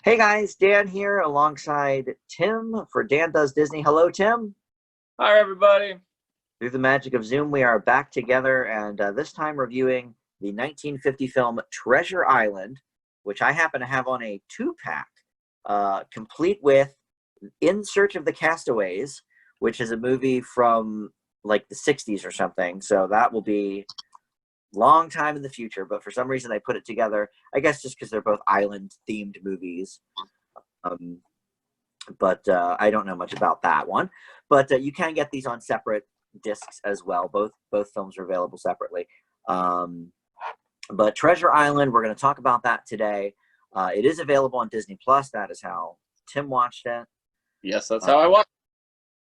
Hey guys, Dan here alongside Tim for Dan Does Disney. Hello, Tim. Hi, everybody. Through the magic of Zoom, we are back together and this time reviewing the 1950 film Treasure Island, which I happen to have on a two-pack, complete with In Search of the Castaways, which is a movie from like the 60s or something. So that will be long time in the future, but for some reason they put it together. I guess just because they're both island themed movies. Um, but I don't know much about that one. But you can get these on separate discs as well. Both films are available separately. But Treasure Island, we're going to talk about that today. It is available on Disney Plus. That is how Tim watched it. Yes, that's how I watch.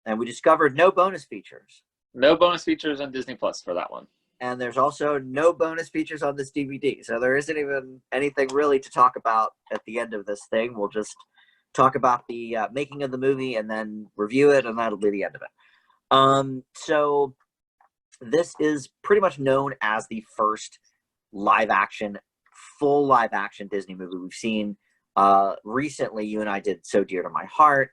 And we discovered no bonus features. No bonus features on Disney Plus for that one. And there's also no bonus features on this DVD. So there isn't even anything really to talk about at the end of this thing. We'll just talk about the making of the movie and then review it, and that'll be the end of it. So this is pretty much known as the first full live action Disney movie we've seen. Recently, you and I did So Dear to My Heart,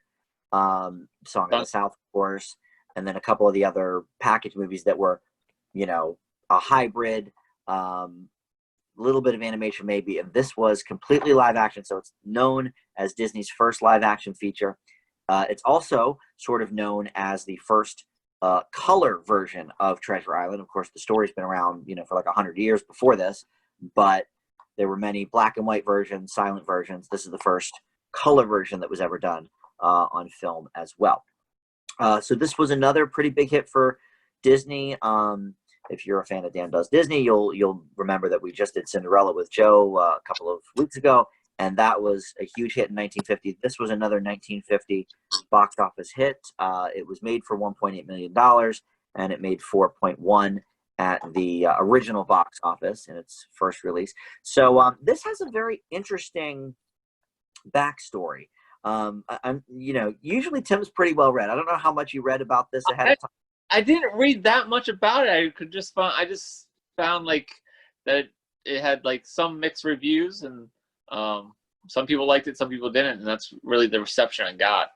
Song of the South, of course, and then a couple of the other package movies that were, a hybrid, little bit of animation maybe, and this was completely live action, so it's known as Disney's first live action feature. It's also sort of known as the first color version of Treasure Island. Of course, the story's been around, for like 100 years before this, but there were many black and white versions, silent versions. This is the first color version that was ever done on film as well. So this was another pretty big hit for Disney. If you're a fan of Dan Does Disney, you'll remember that we just did Cinderella with Joe a couple of weeks ago, and that was a huge hit in 1950. This was another 1950 box office hit. It was made for $1.8 million, and it made 4.1 at the original box office in its first release. So this has a very interesting backstory. Usually Tim's pretty well read. I don't know how much you read about this ahead of time. I didn't read that much about it. I just found like that it had like some mixed reviews, and some people liked it, some people didn't, and that's really the reception I got.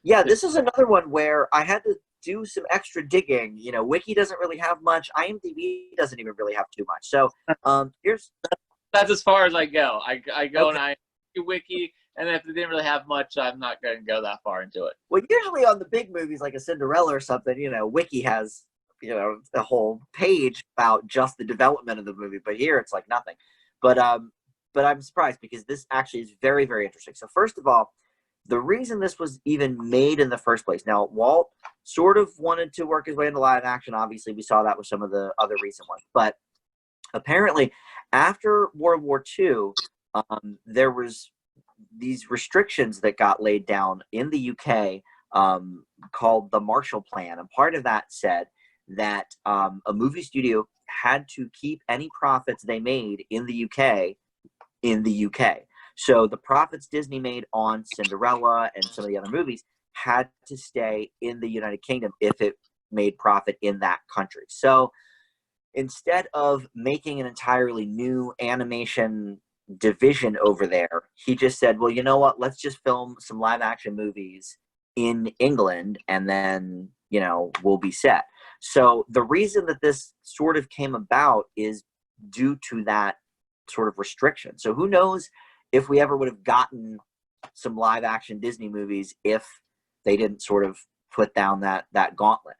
Yeah, this is another one where I had to do some extra digging. Wiki doesn't really have much. IMDb doesn't even really have too much. So that's as far as I go. I go okay. And I do Wiki, and if it didn't really have much, I'm not going to go that far into it. Well, usually on the big movies like a Cinderella or something, Wiki has, the whole page about just the development of the movie. But here it's like nothing. But I'm surprised because this actually is very, very interesting. So first of all, the reason this was even made in the first place. Now, Walt sort of wanted to work his way into live action. Obviously, we saw that with some of the other recent ones. But apparently, after World War II, there was these restrictions that got laid down in the UK called the Marshall Plan. And part of that said that a movie studio had to keep any profits they made in the UK in the UK. So the profits Disney made on Cinderella and some of the other movies had to stay in the United Kingdom if it made profit in that country. So instead of making an entirely new animation division over there, he just said, well, you know what, let's just film some live action movies in England, and then we'll be set. So the reason that this sort of came about is due to that sort of restriction. So who knows if we ever would have gotten some live action Disney movies if they didn't sort of put down that gauntlet.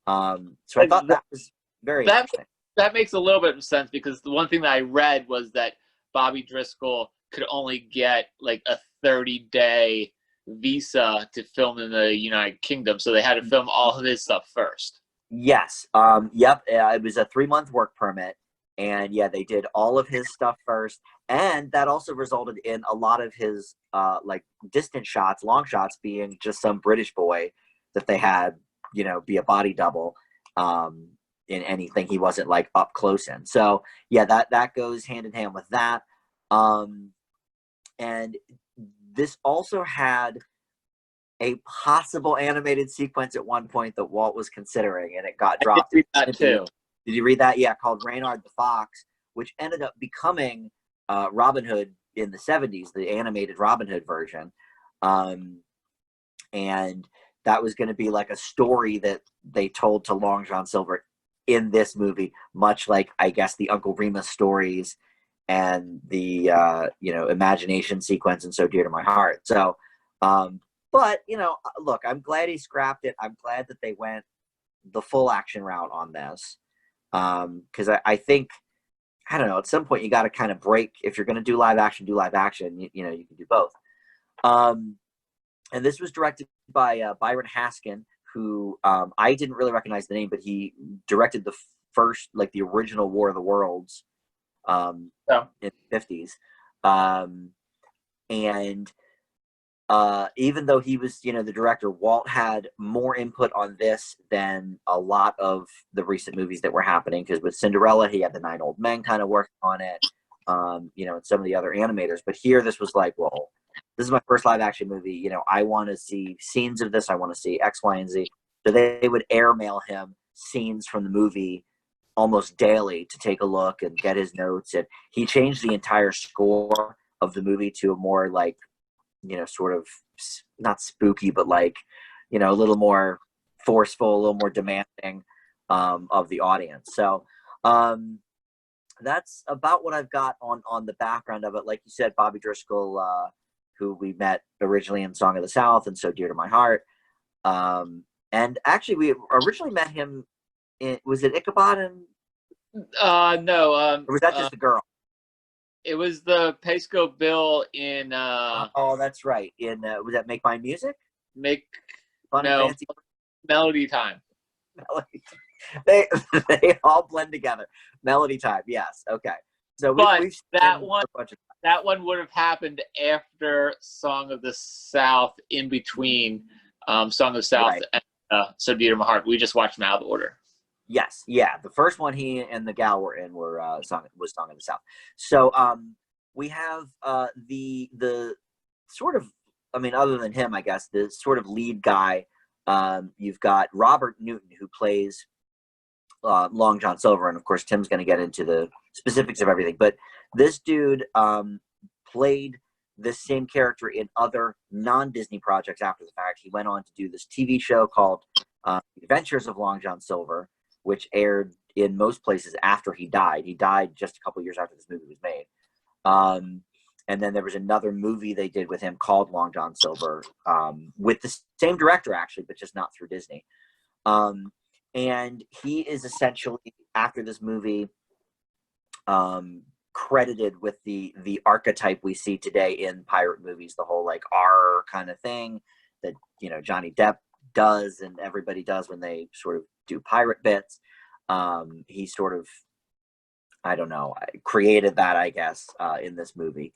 So I thought that was very interesting. That makes a little bit of sense, because the one thing that I read was that Bobby Driscoll could only get like a 30-day visa to film in the United Kingdom, so they had to film all of his stuff first. Yes. Yep. It was a 3-month work permit, and yeah, they did all of his stuff first, and that also resulted in a lot of his like distant shots, long shots, being just some British boy that they had, be a body double in anything he wasn't like up close in. So yeah, that goes hand in hand with that. And this also had a possible animated sequence at one point that Walt was considering, and it got dropped. I did read that too. Did you read that? Yeah, called Reynard the Fox, which ended up becoming Robin Hood in the 70s, the animated Robin Hood version. Um, and that was going to be like a story that they told to Long John Silver in this movie, much like, I guess, the Uncle Remus stories and the imagination sequence and So Dear to My Heart. So but look, I'm glad he scrapped it. I'm glad that they went the full action route on this, because I think, I don't know, at some point you got to kind of break. If you're going to do live action, do live action. You can do both. And this was directed by Byron Haskin, who I didn't really recognize the name, but he directed the first, like the original War of the Worlds in the 50s. And even though he was, the director, Walt had more input on this than a lot of the recent movies that were happening. Because with Cinderella, he had the 9 Old Men kind of working on it, and some of the other animators. But here, this was like, well, this is my first live action movie. I want to see scenes of this. I want to see X, Y, and Z. So they would airmail him scenes from the movie almost daily to take a look and get his notes. And he changed the entire score of the movie to a more like, sort of not spooky, but like, a little more forceful, a little more demanding of the audience. So that's about what I've got on the background of it. Like you said, Bobby Driscoll, who we met originally in Song of the South and So Dear to My Heart. And actually, we originally met him was it Ichabod? No. Or was that just the girl? It was the Pesco Bill in. Oh, that's right. In was that Make My Music? Fun and Fancy Melody Time. Melody. They all blend together. Melody Time. Yes. Okay. So we've that one would have happened after Song of the South, in between Song of the South and So Dear to My Heart. We just watched them out of order. Yes, yeah. The first one he and the gal were in was Song of the South. So we have the sort of, I mean, other than him, I guess, the sort of lead guy. You've got Robert Newton, who plays Long John Silver, and of course Tim's going to get into the specifics of everything. But this dude played the same character in other non-Disney projects after the fact. He went on to do this TV show called Adventures of Long John Silver, which aired in most places after he died. He died just a couple years after this movie was made. And then there was another movie they did with him called Long John Silver, with the same director, actually, but just not through Disney. And he is essentially, after this movie, credited with the archetype we see today in pirate movies, the whole like R kind of thing that Johnny Depp does and everybody does when they sort of do pirate bits. He sort of, I don't know, created that, I guess, in this movie.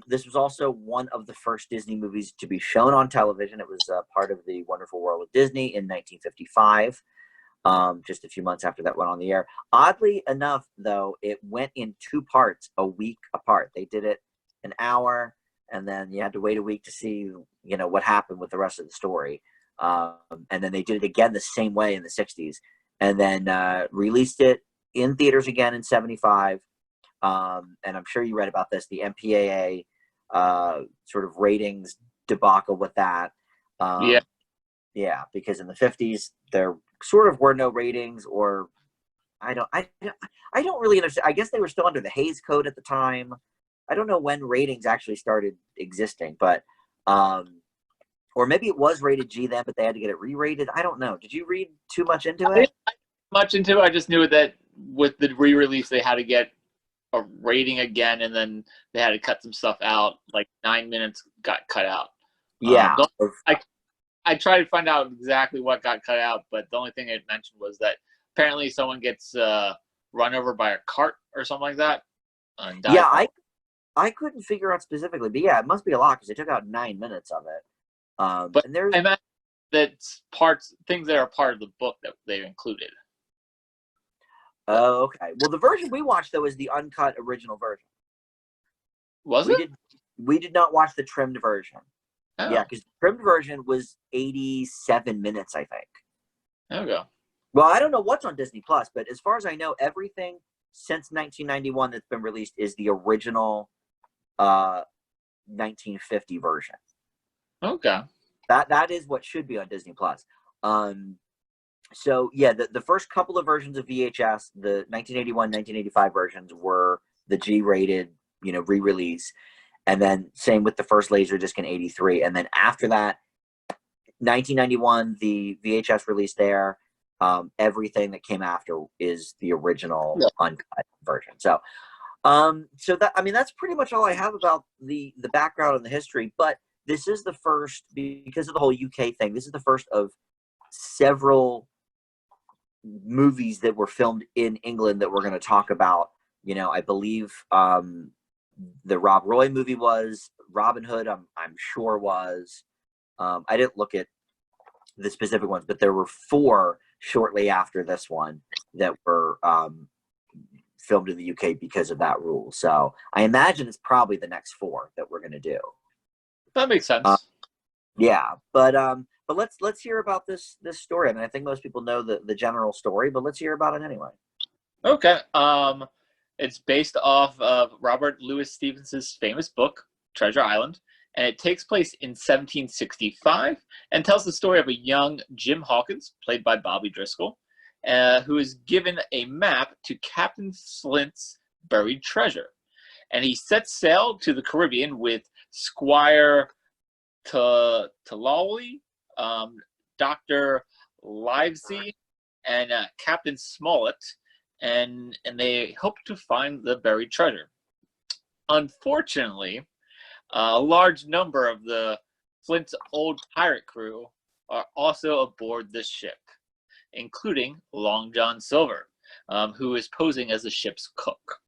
This was also one of the first Disney movies to be shown on television. It was part of the Wonderful World of Disney in 1955. Just a few months after that went on the air. Oddly enough, though, it went in 2 parts, a week apart. They did it an hour, and then you had to wait a week to see, what happened with the rest of the story. And then they did it again the same way in the 60s, and then released it in theaters again in 75. And I'm sure you read about this, the MPAA sort of ratings debacle with that. Yeah, because in the 50s there sort of were no ratings, or I don't really understand. I guess they were still under the Hays Code at the time. I don't know when ratings actually started existing, but or maybe it was rated G then, but they had to get it re-rated. I don't know. Did you read too much into it? I just knew that with the re-release they had to get a rating again, and then they had to cut some stuff out. Like 9 minutes got cut out. Yeah. I tried to find out exactly what got cut out, but the only thing it mentioned was that apparently someone gets run over by a cart or something like that. And died. Yeah, I couldn't figure out specifically, but yeah, it must be a lot because they took out 9 minutes of it. But and there's I imagine that things that are part of the book that they've included. Oh, okay. Well, the version we watched though is the uncut original version. We did not watch the trimmed version. Oh. Yeah, because the trimmed version was 87 minutes, I think. There we go. Well, I don't know what's on Disney Plus, but as far as I know, everything since 1991 that's been released is the original uh 1950 version. Okay. That is what should be on Disney Plus. So yeah, the first couple of versions of VHS, the 1981, 1985 versions were the G-rated, re-release, and then same with the first Laserdisc in '83, and then after that, 1991, the VHS release there. Everything that came after is the original uncut version. So, that's pretty much all I have about the background and the history. But this is the first, because of the whole UK thing. This is the first of several movies that were filmed in England that we're going to talk about. I believe the Rob Roy movie was, Robin Hood. I'm sure was. I didn't look at the specific ones, but there were 4 shortly after this one that were filmed in the UK because of that rule. So I imagine it's probably the next 4 that we're going to do. That makes sense. Yeah, but let's hear about this story. I mean, I think most people know the general story, but let's hear about it anyway. Okay. It's based off of Robert Louis Stevenson's famous book, Treasure Island, and it takes place in 1765 and tells the story of a young Jim Hawkins, played by Bobby Driscoll, who is given a map to Captain Flint's buried treasure. And he sets sail to the Caribbean with Squire Talawley, Dr. Livesey, and Captain Smollett, and they hope to find the buried treasure. Unfortunately, a large number of the Flint's old pirate crew are also aboard this ship, including Long John Silver, who is posing as the ship's cook.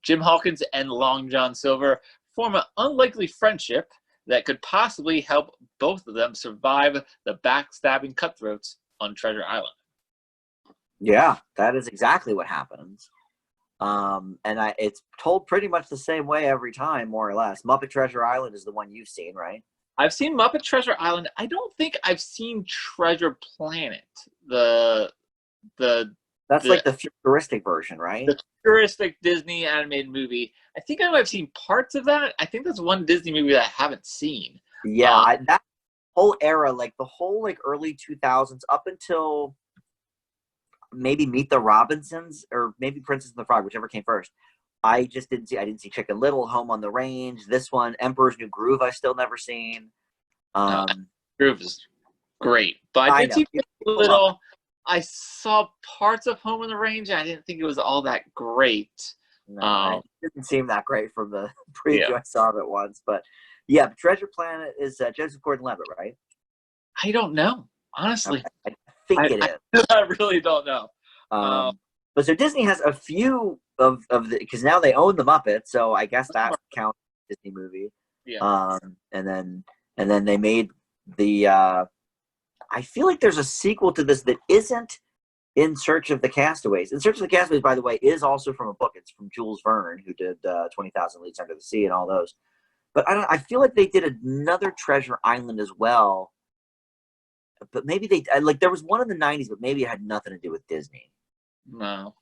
Jim Hawkins and Long John Silver form an unlikely friendship that could possibly help both of them survive the backstabbing cutthroats on Treasure Island. Yeah, that is exactly what happens. It's told pretty much the same way every time, more or less. Muppet Treasure Island is the one you've seen, right? I've seen Muppet Treasure Island. I don't think I've seen Treasure Planet. That's like the futuristic version, right? The futuristic Disney animated movie. I think I might have seen parts of that. I think that's one Disney movie that I haven't seen. Yeah, that whole era, like the whole like early 2000s up until maybe Meet the Robinsons or maybe Princess and the Frog, whichever came first. I didn't see Chicken Little, Home on the Range, this one, Emperor's New Groove, I still never seen. Groove is great, but I did see Little. I saw parts of Home on the Range. I didn't think it was all that great. No, it didn't seem that great from the preview. I saw of it once, but yeah, Treasure Planet is Joseph Gordon-Levitt, right? I don't know, honestly. Okay. I think it is. I really don't know. But so Disney has a few of the, because now they own the Muppets, so I guess that counts as a Disney movie. Yeah. And then they made the. I feel like there's a sequel to this that isn't In Search of the Castaways. In Search of the Castaways, by the way, is also from a book. It's from Jules Verne, who did 20,000 Leagues Under the Sea and all those. But I feel like they did another Treasure Island as well. But maybe there was one in the 90s, but maybe it had nothing to do with Disney. No.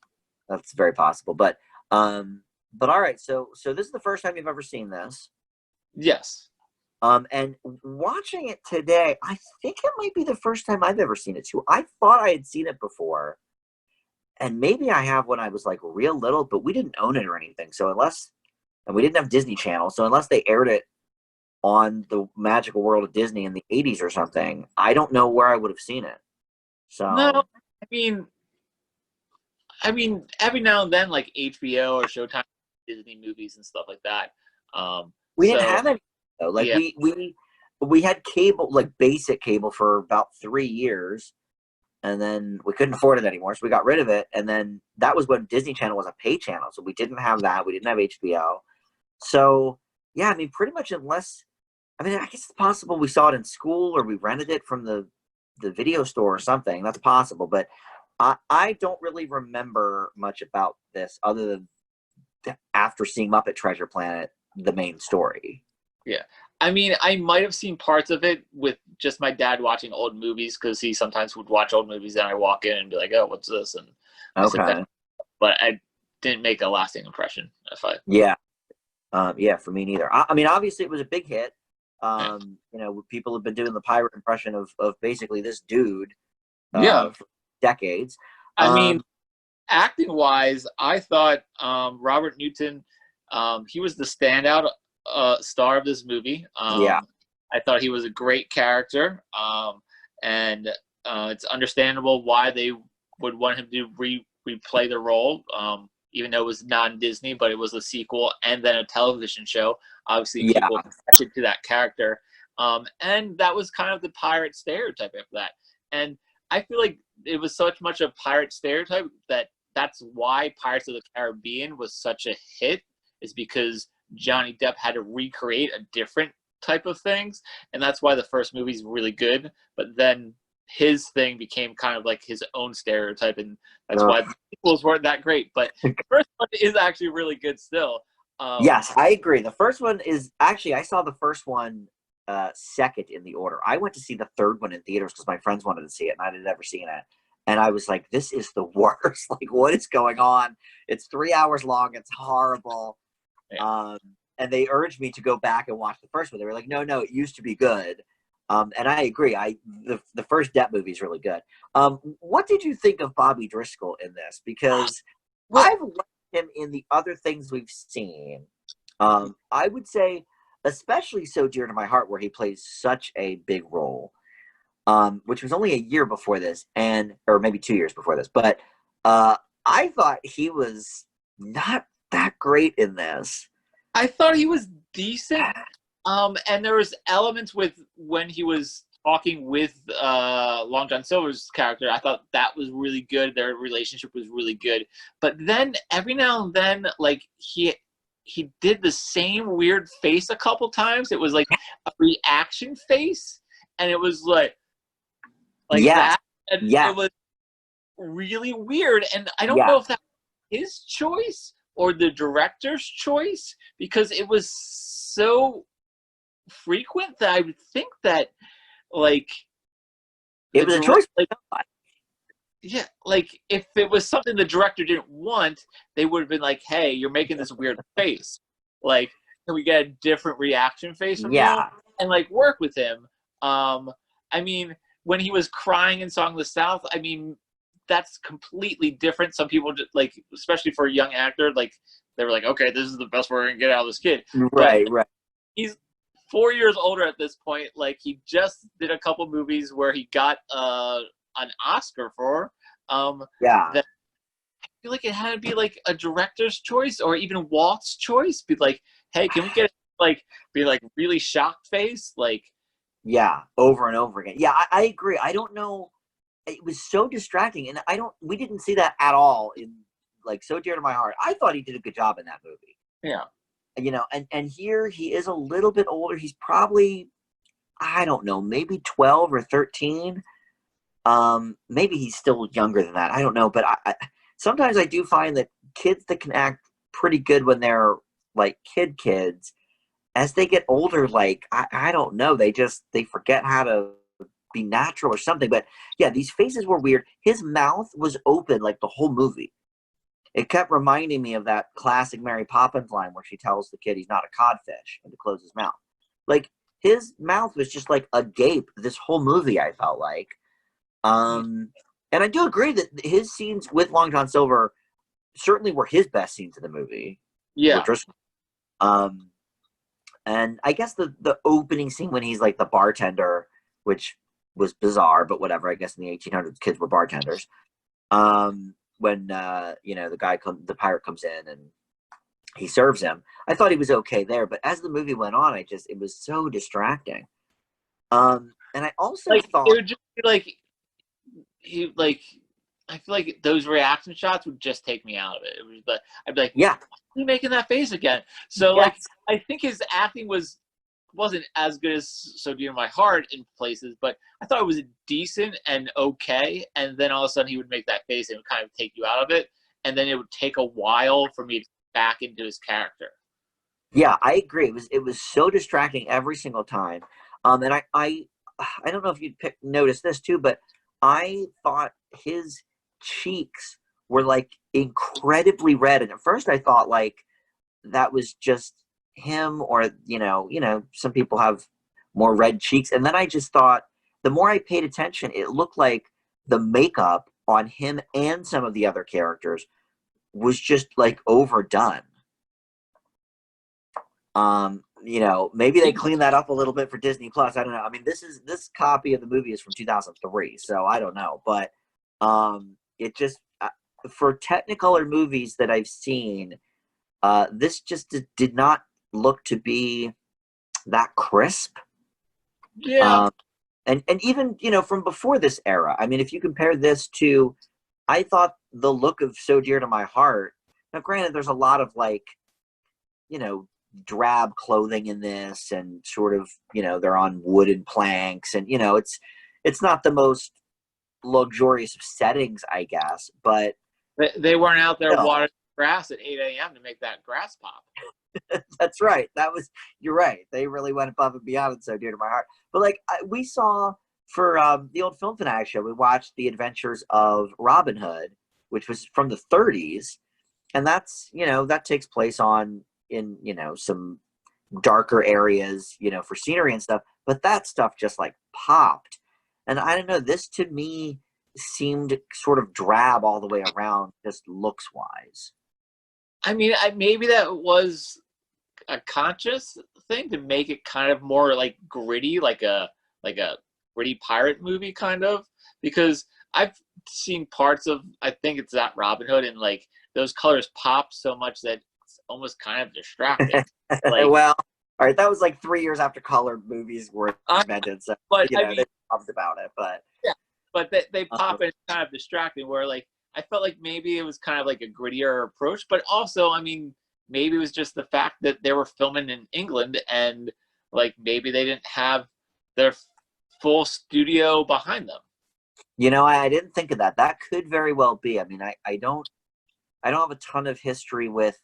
That's very possible. But all right, so this is the first time you've ever seen this. Yes. And watching it today, I think it might be the first time I've ever seen it too. I thought I had seen it before, and maybe I have when I was like real little, but we didn't own it or anything. And we didn't have Disney Channel, so unless they aired it on the Magical World of Disney in the 80s or something, I don't know where I would have seen it. So no, I mean, every now and then, like HBO or Showtime, Disney movies and stuff like that. We didn't have any. Though. Like we had cable, like basic cable, for about 3 years, and then we couldn't afford it anymore, so we got rid of it. And then that was when Disney Channel was a pay channel, so we didn't have that. We didn't have HBO. So yeah, I mean, pretty much I guess it's possible we saw it in school or we rented it from the video store or something. That's possible, but I don't really remember much about this other than after seeing Muppet Treasure Planet, the main story. Yeah. I mean, I might have seen parts of it with just my dad watching old movies, because he sometimes would watch old movies and I walk in and be like, oh, what's this? And okay. but I didn't make a lasting impression. Yeah. Yeah, for me neither. I mean, obviously it was a big hit. Yeah. You know, people have been doing the pirate impression of basically this dude Yeah. for decades. I mean, Um, acting wise, I thought Robert Newton, he was the standout star of this movie. yeah, I thought he was a great character, and it's understandable why they would want him to replay the role, even though it was non-Disney, but it was a sequel and then a television show. Obviously, yeah. people connected to that character, and that was kind of the pirate stereotype after that. And I feel like it was so much a pirate stereotype that that's why Pirates of the Caribbean was such a hit, is because Johnny Depp had to recreate a different type of things, and that's why the first movie's really good. But then his thing became kind of like his own stereotype, and that's why the sequels weren't that great. But the first one is actually really good still. Yes, I agree. The first one is actually, I saw the first one second in the order. I went to see the third one in theaters because my friends wanted to see it and I had never seen it. And I was like, this is the worst. Like, what is going on? It's 3 hours long. It's horrible. Yeah. And they urged me to go back and watch the first one. They were like, no, it used to be good. And I agree. The first Depp movie is really good. What did you think of Bobby Driscoll in this? Because Well, I've liked him in the other things we've seen. I would say, especially So Dear to My Heart, where he plays such a big role, which was only a year before this, or maybe 2 years before this. But I thought he was not that great in this. I thought he was decent. And there was elements with when he was talking with Long John Silver's character. I thought that was really good. Their relationship was really good. But then every now and then, like he did the same weird face a couple times. It was like a reaction face, and it was like Yes, that. And yes, it was really weird. And I don't know yes. if that was his choice or the director's choice, because it was so frequent that I would think that like It the was a direct choice. like yeah, like if it was something the director didn't want, they would have been like, hey, you're making this weird face, like can we get a different reaction face from you, Yeah, and like work with him. I mean, when he was crying in Song of the South, I mean, that's completely different. Some people just, like, especially for a young actor, like they were like, okay, this is the best we're gonna get out of this kid. But right. he's 4 years older at this point. Like he just did a couple movies where he got an Oscar for. Yeah, That I feel like it had to be like a director's choice or even Walt's choice. Be like, hey, can we get like be like really shocked face? Like, yeah, over and over again. Yeah, I agree. I don't know. It was so distracting, and we didn't see that at all in like So Dear to My Heart. I thought he did a good job in that movie. yeah, You know, and here he is a little bit older. He's probably, I don't know, maybe 12 or 13. Maybe he's still younger than that. I don't know, but sometimes I do find that kids that can act pretty good when they're like kids, as they get older, like I don't know, they forget how to be natural or something. But yeah, these faces were weird. His mouth was open like the whole movie. It kept reminding me of that classic Mary Poppins line where she tells the kid he's not a codfish and to close his mouth. Like his mouth was just like agape this whole movie, I felt like. And I do agree that his scenes with Long John Silver certainly were his best scenes in the movie. yeah. Um, and I guess the opening scene when he's like the bartender, which was bizarre, but whatever. I guess in the 1800s, kids were bartenders. When the pirate comes in and he serves him, I thought he was okay there. But as the movie went on, it was so distracting. And I also Like thought, it would just be like he like. I feel like those reaction shots would just take me out of it. It was like I'd be like, yeah, why are you making that face again? So like yes, I think his acting wasn't as good as So Dear to My Heart in places, but I thought it was decent and okay. And then all of a sudden he would make that face and it would kind of take you out of it. And then it would take a while for me to get back into his character. yeah, I agree. It was so distracting every single time. And I don't know if you'd notice this too, but I thought his cheeks were like incredibly red. And at first I thought like that was just him, or some people have more red cheeks. And then I just thought, the more I paid attention, it looked like the makeup on him and some of the other characters was just like overdone. Maybe they cleaned that up a little bit for Disney Plus. I don't know. I mean, this copy of the movie is from 2003, so I don't know. But it just for Technicolor movies that I've seen, this just did not look to be that crisp. Yeah. And even from before this era. I mean, if you compare this to, I thought the look of So Dear to My Heart. Now, granted, there's a lot of like, drab clothing in this, and sort of, they're on wooden planks, and it's not the most luxurious of settings, I guess, but They weren't out there still. watering grass at 8 a.m. to make that grass pop. That's right. You're right. They really went above and beyond and So Dear to My Heart. But like we saw for the old Film Fanatic show, we watched The Adventures of Robin Hood, which was from the 30s, and that's that takes place in some darker areas, for scenery and stuff. But that stuff just like popped, and I don't know. This to me seemed sort of drab all the way around, just looks wise. I mean, maybe that was a conscious thing to make it kind of more like gritty, like a gritty pirate movie kind of, because I've seen parts of, I think it's that Robin Hood, and like those colors pop so much that it's almost kind of distracting. Like, Well, all right, that was like 3 years after colored movies were invented, so but I mean, they talked about it, but yeah, but they pop um, and it's kind of distracting. Where like I felt like maybe it was kind of like a grittier approach, but also, I mean, maybe it was just the fact that they were filming in England, and like maybe they didn't have their full studio behind them. I didn't think of that. That could very well be. I mean, I don't have a ton of history with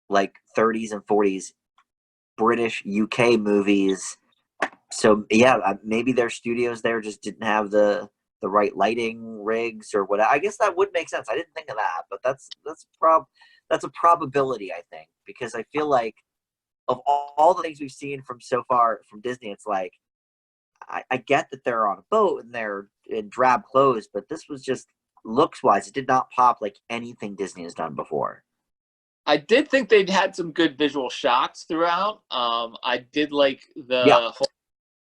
like 30s and 40s British UK movies. So yeah, maybe their studios there just didn't have the right lighting rigs or what. I guess that would make sense. I didn't think of that, but that's a probability, I think, because I feel like of all the things we've seen from so far from Disney, it's like I get that they're on a boat and they're in drab clothes, but this was just looks wise, it did not pop like anything Disney has done before. I did think they'd had some good visual shots throughout. I did like Yeah, the whole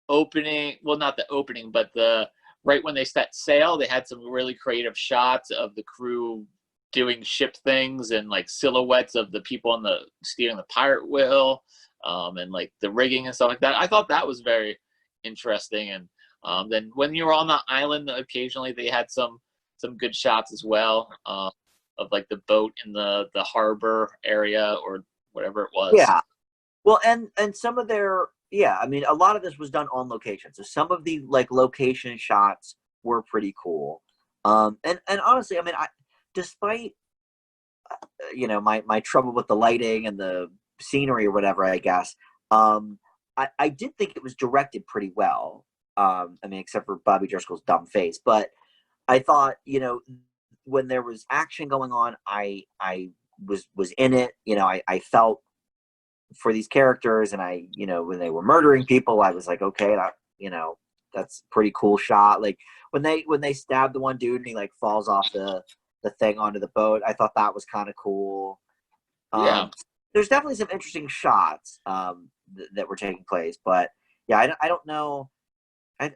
opening. Well, not the opening, but the right when they set sail, they had some really creative shots of the crew doing ship things, and like silhouettes of the people on the steering the pirate wheel, and like the rigging and stuff like that. I thought that was very interesting. And then when you were on the island, occasionally they had some good shots as well. Of like the boat in the harbor area or whatever it was. yeah. Well, and some of their, yeah, I mean, a lot of this was done on location. So some of the like location shots were pretty cool. And honestly, I mean, despite my trouble with the lighting and the scenery or whatever, I guess, I did think it was directed pretty well. I mean, except for Bobby Driscoll's dumb face, but I thought, when there was action going on, I was in it. I felt for these characters, and when they were murdering people, I was like, okay, that's pretty cool shot. Like when they stabbed the one dude and he like falls off the thing onto the boat, I thought that was kind of cool. Yeah. There's definitely some interesting shots that were taking place, but yeah, I don't know. I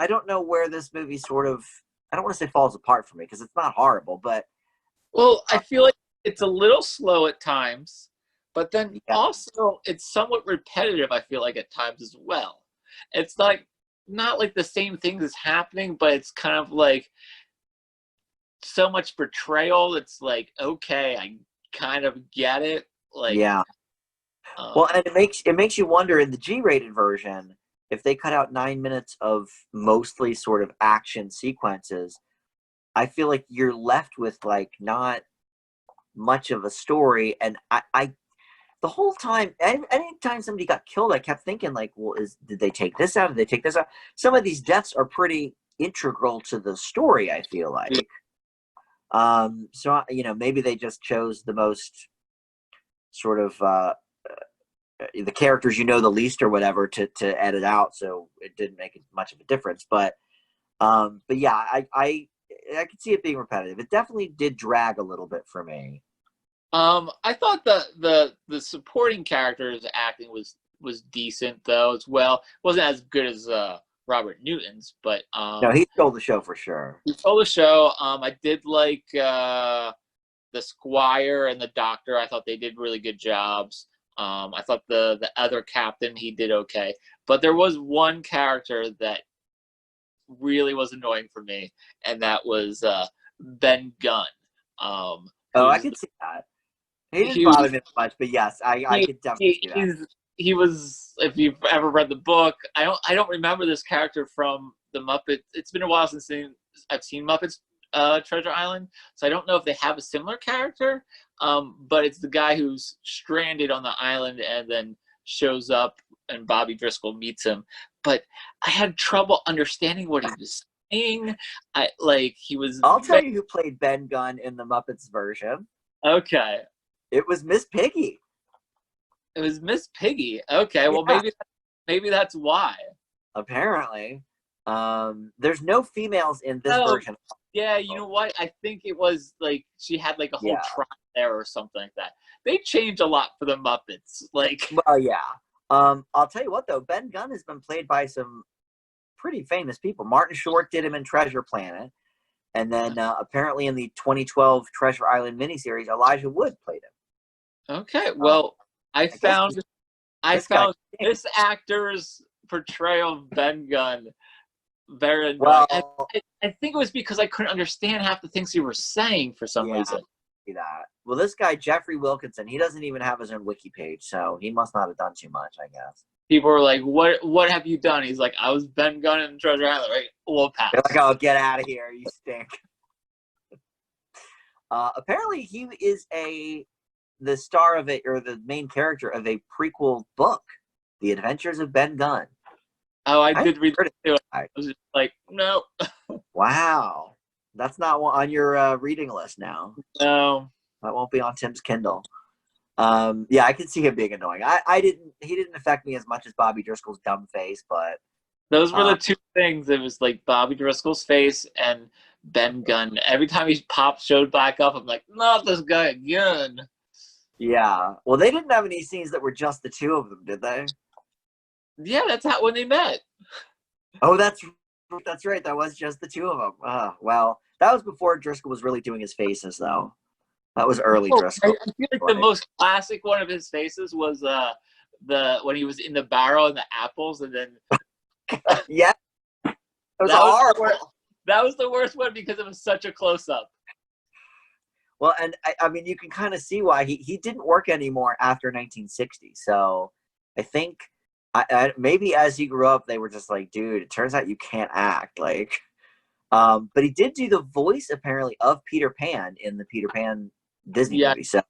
don't know where this movie sort of, I don't want to say falls apart for me, because it's not horrible, but Well, I feel like it's a little slow at times, but then yeah, also it's somewhat repetitive, I feel like, at times as well. It's like not like the same thing is happening, but it's kind of like so much betrayal. It's like, okay, I kind of get it. Like, yeah. Well, um, and it makes you wonder in the G-rated version, if they cut out 9 minutes of mostly sort of action sequences, I feel like you're left with like not much of a story. And I the whole time, anytime somebody got killed, I kept thinking like, well, did they take this out? Did they take this out? Some of these deaths are pretty integral to the story, I feel like. So maybe they just chose the most sort of the characters you know the least or whatever to edit out, so it didn't make much of a difference. But yeah, I could see it being repetitive. It definitely did drag a little bit for me. I thought the supporting characters acting was decent though as well. It wasn't as good as Robert Newton's, but No, he stole the show for sure. he stole the show. I did like the Squire and the Doctor. I thought they did really good jobs. I thought the other captain, he did okay, but there was one character that really was annoying for me, and that was Ben Gunn. Oh, I could see that. He didn't bother me much, but yes, I could definitely see that. He was, if you've ever read the book, I don't remember this character from the Muppets. It's been a while since I've seen Muppets Treasure Island, so I don't know if they have a similar character. But it's the guy who's stranded on the island and then shows up, and Bobby Driscoll meets him. But I had trouble understanding what he was saying. He was. I'll tell you who played Ben Gunn in the Muppets version. Okay. It was Miss Piggy. It was Miss Piggy. Okay, well maybe that's why. Apparently, there's no females in this version. Yeah, you know what? I think it was like she had like a whole tribe there or something like that. They changed a lot for the Muppets. Well, yeah. I'll tell you what though, Ben Gunn has been played by some pretty famous people. Martin Short did him in Treasure Planet, and then apparently in the 2012 Treasure Island miniseries, Elijah Wood played him. Okay, well, I found this actor's portrayal of Ben Gunn very annoying. Well, I think it was because I couldn't understand half the things he was saying for some reason. That. Well, this guy, Jeffrey Wilkinson, he doesn't even have his own wiki page, so he must not have done too much, I guess. People were like, what have you done? He's like, I was Ben Gunn in Treasure Island, right? Well, pass. They're like, oh, get out of here, you stink. Apparently, he is the star of it, or the main character of a prequel book, The Adventures of Ben Gunn. Oh, I did read it too. I was just like, no. Wow. That's not on your reading list now. No. That won't be on Tim's Kindle. Yeah, I can see him being annoying. He didn't affect me as much as Bobby Driscoll's dumb face, but those were the two things. It was like Bobby Driscoll's face and Ben Gunn. Every time he showed back up, I'm like, not this guy again. Yeah. Well, they didn't have any scenes that were just the two of them, did they? Yeah, that's when they met. Oh, that's right. That was just the two of them. Well, that was before Driscoll was really doing his faces, though. That was early Driscoll. I feel like the most classic one of his faces was when he was in the barrel and the apples, and then yeah, that was horrible. That was the worst one because it was such a close up. Well, and I mean, you can kind of see why he didn't work anymore after 1960. So I think maybe as he grew up, they were just like, dude, it turns out you can't act. But he did do the voice apparently of Peter Pan in the Peter Pan Disney movie. So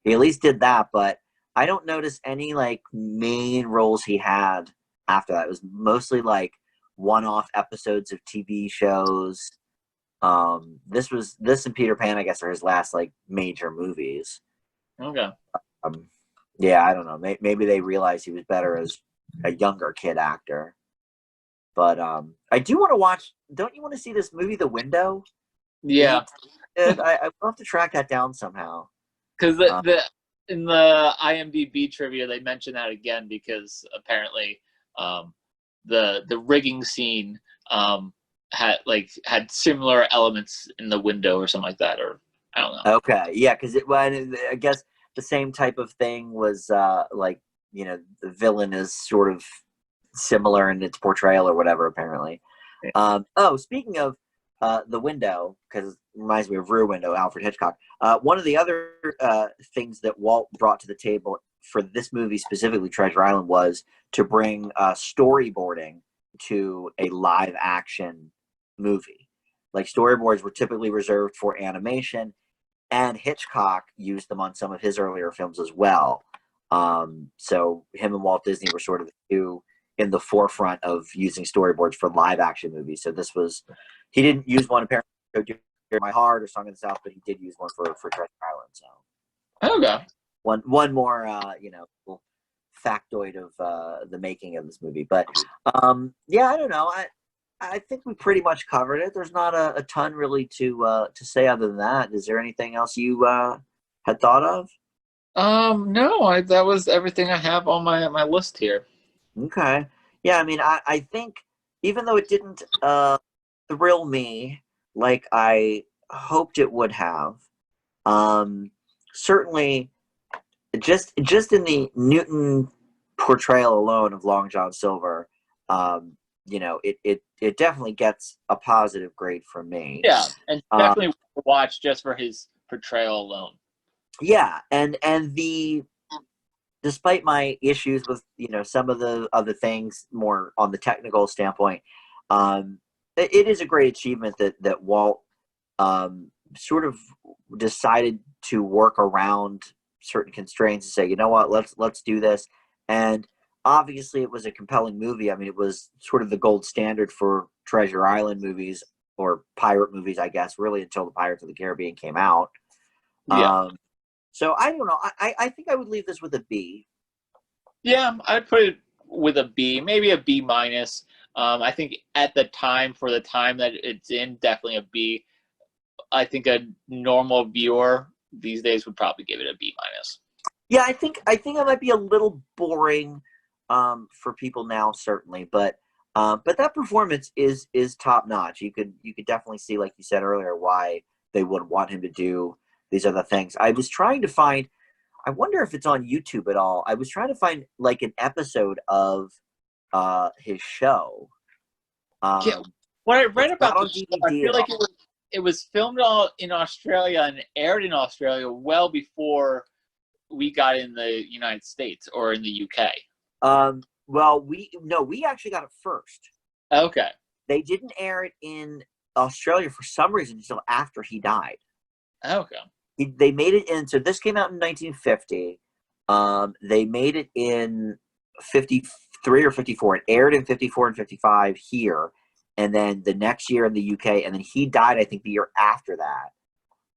he at least did that. But I don't notice any main roles he had after that. It was mostly one-off episodes of TV shows. This and Peter Pan, I guess, are his last major movies. Okay. Yeah, I don't know. Maybe they realized he was better as a younger kid actor. But I do want to watch. Don't you want to see this movie, The Window? Yeah. I will have to track that down somehow. Because in the IMDb trivia, they mention that again because apparently the rigging scene had similar elements in the window or something like that, or I don't know. Okay, yeah, because I guess the same type of thing was the villain is sort of similar in its portrayal or whatever, apparently. Speaking of The Window, because it reminds me of Rear Window, Alfred Hitchcock. One of the other things that Walt brought to the table for this movie, specifically Treasure Island, was to bring storyboarding to a live action movie. Storyboards were typically reserved for animation, and Hitchcock used them on some of his earlier films as well. So him and Walt Disney were sort of the two in the forefront of using storyboards for live action movies. So he didn't use one apparently for Dear My Heart or Song of the South, but he did use one for Treasure Island. So okay, one more factoid of the making of this movie. But yeah, I don't know. I think we pretty much covered it. There's not a ton really to say other than that. Is there anything else you had thought of? No, that was everything I have on my list here. Okay. Yeah, I mean, I think even though it didn't thrill me like I hoped it would have, certainly just in the Newton portrayal alone of Long John Silver, it definitely gets a positive grade from me. Yeah, and Um, definitely watch just for his portrayal alone. yeah, and the despite my issues with some of the other things more on the technical standpoint, it is a great achievement that Walt sort of decided to work around certain constraints and say, you know what, let's do this. And obviously, it was a compelling movie. I mean, it was sort of the gold standard for Treasure Island movies or pirate movies, I guess, really until the Pirates of the Caribbean came out. Yeah. So I don't know. I think I would leave this with a B. Yeah, I'd put it with a B, maybe a B minus. I think at the time, for the time that it's in, definitely a B. I think a normal viewer these days would probably give it a B minus. Yeah, I think it might be a little boring for people now, certainly, but that performance is top notch. You could definitely see, like you said earlier, why they would want him to do these other things. I was trying to find. I wonder if it's on YouTube at all. I was trying to find like an episode of his show. Yeah, what I read It's not about the on show, I DVD feel at like all. it was filmed all in Australia and aired in Australia well before we got in the United States or in the UK. Well, we actually got it first. Okay. They didn't air it in Australia for some reason until after he died. Okay. They made it in. So this came out in 1950. They made it in 53 or 54. It aired in 54 and 55 here, and then the next year in the UK, and then he died, I think, the year after that.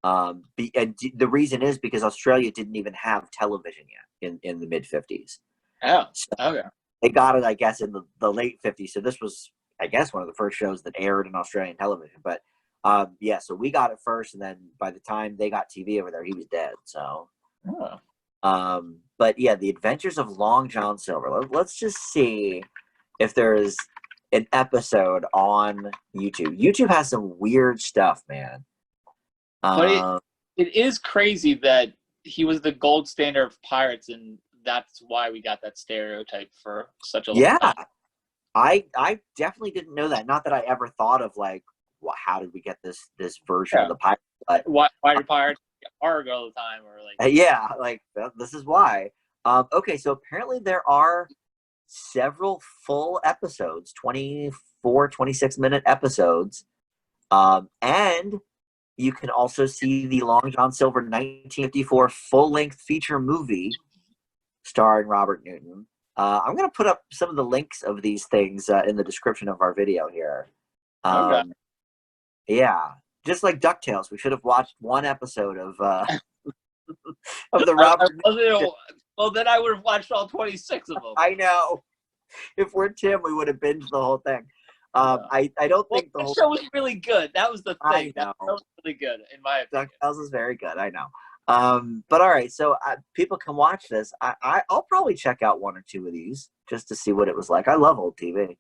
And the reason is because Australia didn't even have television yet in the mid 50s. Oh, So okay. they got it, I guess, in the late 50s. So this was, I guess, one of the first shows that aired in Australian television. But yeah, so we got it first, and then by the time they got TV over there, he was dead. So, Oh. but yeah, The Adventures of Long John Silver. Let's just see if there is an episode on YouTube. YouTube has some weird stuff, man. But Um, it is crazy that he was the gold standard of pirates, and that's why we got that stereotype for such a long yeah, time. I definitely didn't know that. Not that I ever thought of like, well, how did we get this version of Yeah. the pirate? But Why do pirates get hard all the time, or like? yeah, like this is why. Okay, so apparently there are several full episodes, 24, 26-minute episodes. And you can also see the Long John Silver 1954 full-length feature movie starring Robert Newton. I'm going to put up some of the links of these things in the description of our video here. Okay. Yeah, just like DuckTales, we should have watched one episode of the Robert Newton. Well, then I would have watched all 26 of them. I know. If we're Tim, we would have binged the whole thing. I don't think the that whole show was really good. That was the thing. I know. That show was really good, in my opinion. DuckTales is very good. I know. But all right, so people can watch this. I'll probably check out one or two of these just to see what it was like. I love old TV.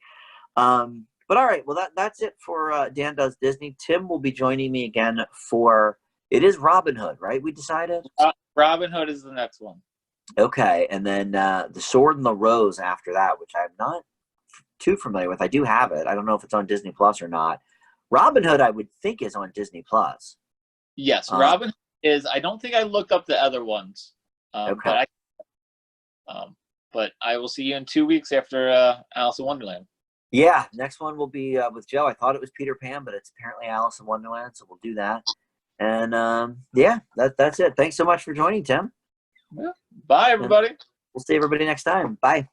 But all right, well that's it for Dan Does Disney. Tim will be joining me again for it is Robin Hood, right? We decided. Robin Hood is the next one. Okay, and then The Sword and the Rose after that, which I'm not too familiar with. I do have it. I don't know if it's on Disney Plus or not. Robin Hood, I would think, is on Disney Plus. Yes, Robin is. I don't think I looked up the other ones. Okay. But I will see you in 2 weeks after Alice in Wonderland. Yeah, next one will be with Joe. I thought it was Peter Pan, but it's apparently Alice in Wonderland, so we'll do that. And yeah, that's it. Thanks so much for joining, Tim. Yeah. Bye, everybody. And we'll see everybody next time. Bye.